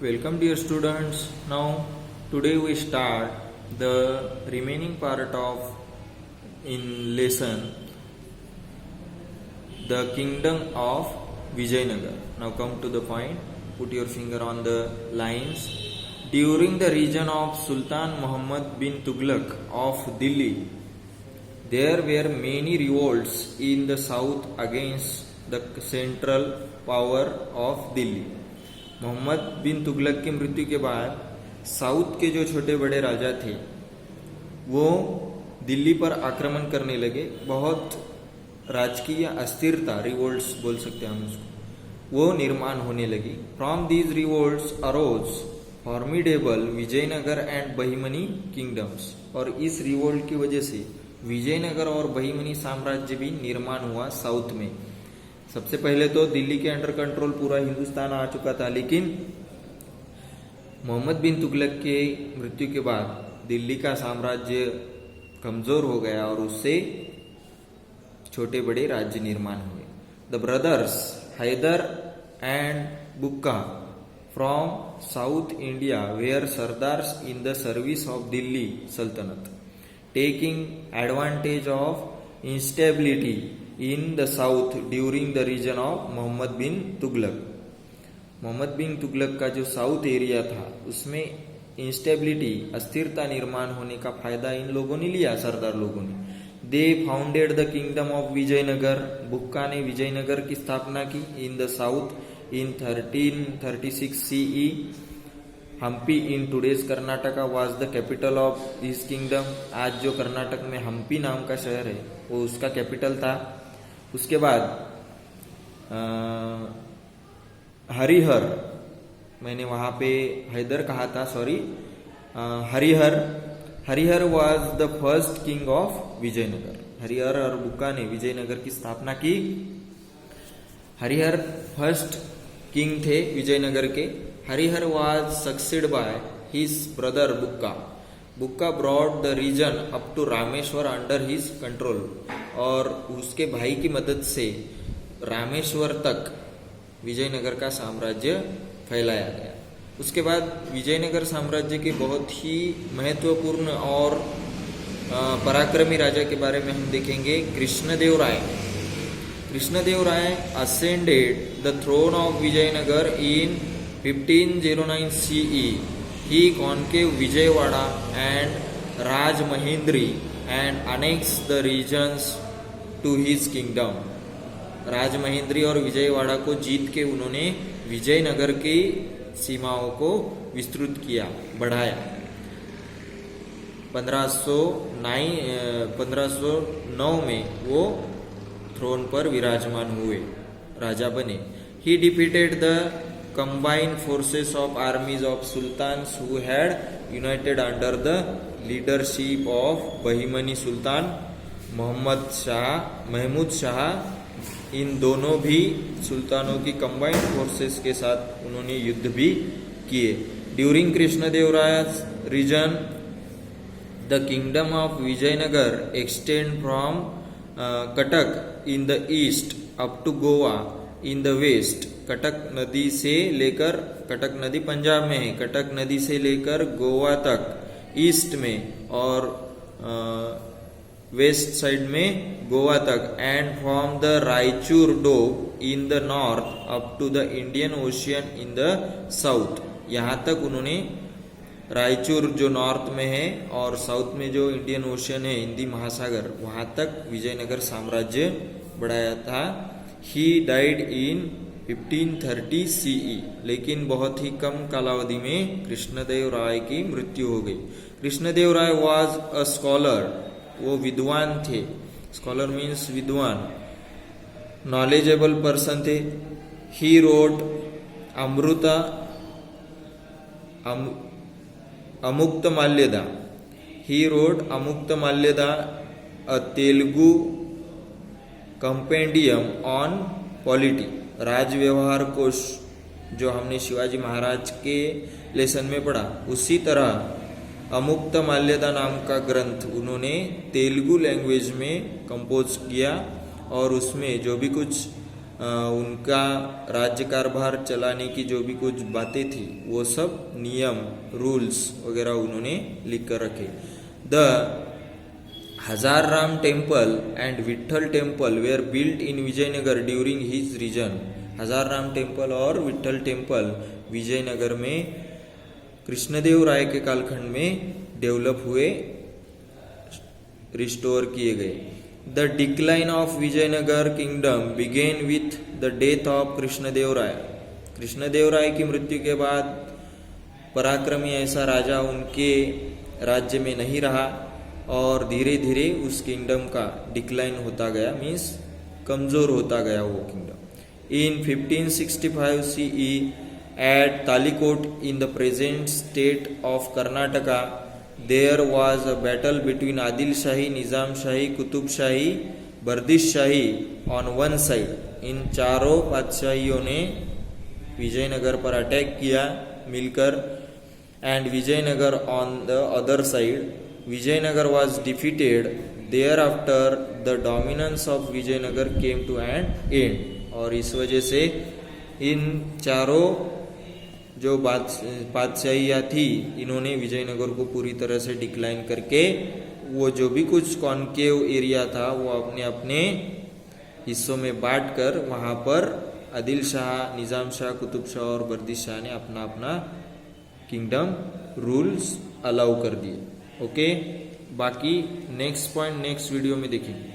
Welcome dear students. Now today we start the remaining part of in lesson the kingdom of Vijayanagar. Now come to the point. Put your finger on the lines. During the region of Sultan Muhammad bin Tughlaq of Delhi, there were many revolts in the south against the central power of Delhi. Mohammad bin Tughlaq की मृत्यु के बाद south के जो छोटे बड़े राजा थे वो दिल्ली पर आक्रमण करने लगे। बहुत राजकीय अस्थिरता, रिवोल्ट्स बोल सकते हैं हम उसको, वो निर्माण होने लगी। From these revolts arose formidable Vijayanagar and Bahmani kingdoms. और इस रिवोल्ट की वजह से विजयनगर और बहिमनी साम्राज्य भी निर्माण हुआ साउथ में। सबसे पहले तो दिल्ली के अंडर कंट्रोल पूरा हिंदुस्तान आ चुका था, लेकिन मोहम्मद बिन तुगलक के मृत्यु के बाद दिल्ली का साम्राज्य कमजोर हो गया और उससे छोटे बड़े राज्य निर्माण हुए। The brothers Haidar and Bukka from south India where sardars in the service of Delhi Sultanat, taking advantage of instability in the south during the region of Mohammad bin Tughlaq. Mohammad bin Tughlaq का जो साउथ एरिया था उसमें इंस्टेबिलिटी, अस्थिरता निर्माण होने का फायदा इन लोगों ने लिया, सरदार लोगों ने। They founded the kingdom of Vijayanagar. Bukka ने विजयनगर की स्थापना की in the south in 1336 CE। Hampi in today's Karnataka was the capital of this kingdom. आज जो कर्नाटक में हम्पी नाम का शहर है वो उसका कैपिटल था। उसके बाद हरिहर, मैंने वहां पे हैदर कहा था, sorry, Harihar was the first king of Vijayanagar. Harihar और बुक्का ने विजयनगर की स्थापना की। हरिहर फर्स्ट किंग थे विजयनगर के। Harihar was succeed by his brother Bukka. Bukka brought the region up to Rameshwar under his control. और उसके भाई की मदद से रामेश्वर तक विजयनगर का साम्राज्य फैलाया गया। उसके बाद विजयनगर साम्राज्य के बहुत ही महत्वपूर्ण और पराक्रमी राजा के बारे में हम देखेंगे। Krishnadeva Raya. Krishnadeva Raya ascended the throne of Vijayanagar in 1509 CE. He conquered Vijayawada and Rajahmundry and annexed the regions to his kingdom. Rajamahendri और विजयवाड़ा को जीत के उन्होंने विजयनगर की सीमाओं को विस्तृत किया, बढ़ाया। 1509 में वो थ्रोन पर विराजमान हुए, राजा बने। He defeated the combined forces of armies of sultans who had united under the leadership of बहिमनी सुल्तान महमूद शाह। इन दोनों भी सुल्तानों की कंबाइंड फोर्सेस के साथ उन्होंने युद्ध भी किए। During Krishnadevaraya's region the kingdom of Vijayanagar extend from Cuttack in the east up to Goa in the west. Cuttack नदी से लेकर, कटक नदी पंजाब में है, कटक नदी से लेकर गोवा तक ईस्ट में और वेस्ट साइड में गोवा तक। And from the Raichur doab in the north up to the Indian Ocean in the south. यहाँ तक उन्होंने रायचूर जो नॉर्थ में है और साउथ में जो इंडियन ओशियन है, हिंदी महासागर, वहां तक विजयनगर साम्राज्य बढ़ाया था। He died in 1530 CE। लेकिन बहुत ही कम कालावधि में कृष्णदेव राय की मृत्यु हो गई। Krishnadeva Raya was a scholar. वो विद्वान थे। स्कॉलर मीन्स विद्वान, नॉलेजेबल पर्सन थे। He wrote Amukta Malyada. He wrote Amukta Malyada, a Telugu compendium on polity. Raj Vyavahar Kosh जो हमने शिवाजी महाराज के लेसन में पढ़ा, उसी तरह अमुक्त माल्यदा नाम का ग्रंथ उन्होंने तेलुगु लैंग्वेज में कंपोज किया और उसमें जो भी कुछ उनका राज्य कारभार चलाने की जो भी कुछ बातें थी वो सब नियम रूल्स वगैरह उन्होंने लिख कर रखे। The Hazara Ram temple and Vitthal temple were built in Vijayanagar during his reign. Hazara Ram temple और विठल टेम्पल विजयनगर में कृष्णदेव राय के कालखंड में डेवलप हुए, रिस्टोर किए गए। The decline of Vijayanagar kingdom began with the death of Krishnadeva Raya. Krishnadeva Raya की मृत्यु के बाद पराक्रमी ऐसा राजा उनके राज्य में नहीं रहा और धीरे धीरे उस किंगडम का डिक्लाइन होता गया, मीन्स कमजोर होता गया वो kingdom. In 1565 CE at Talikota in the present state of Karnataka there was a battle between Adil Shahi, Nizam Shahi, Qutb Shahi, Barid Shahi on one side। इन चारों बादशाहियों ने विजयनगर पर अटैक किया मिलकर, and Vijayanagar on the other side. Vijayanagar was defeated। thereafter the dominance of Vijayanagar came to an end। और इस वजह से इन चारों जो बादशाहियाँ थी इन्होंने विजयनगर को पूरी तरह से डिक्लाइन करके वो जो भी कुछ कॉन्केव एरिया था वो अपने अपने हिस्सों में बांट कर वहाँ पर आदिल शाह, निजाम शाह, कुतुब शाह और बर्दिश शाह ने अपना अपना किंगडम रूल्स अलाउ कर दिए। ओके, बाकी नेक्स्ट पॉइंट नेक्स्ट वीडियो में देखेंगे।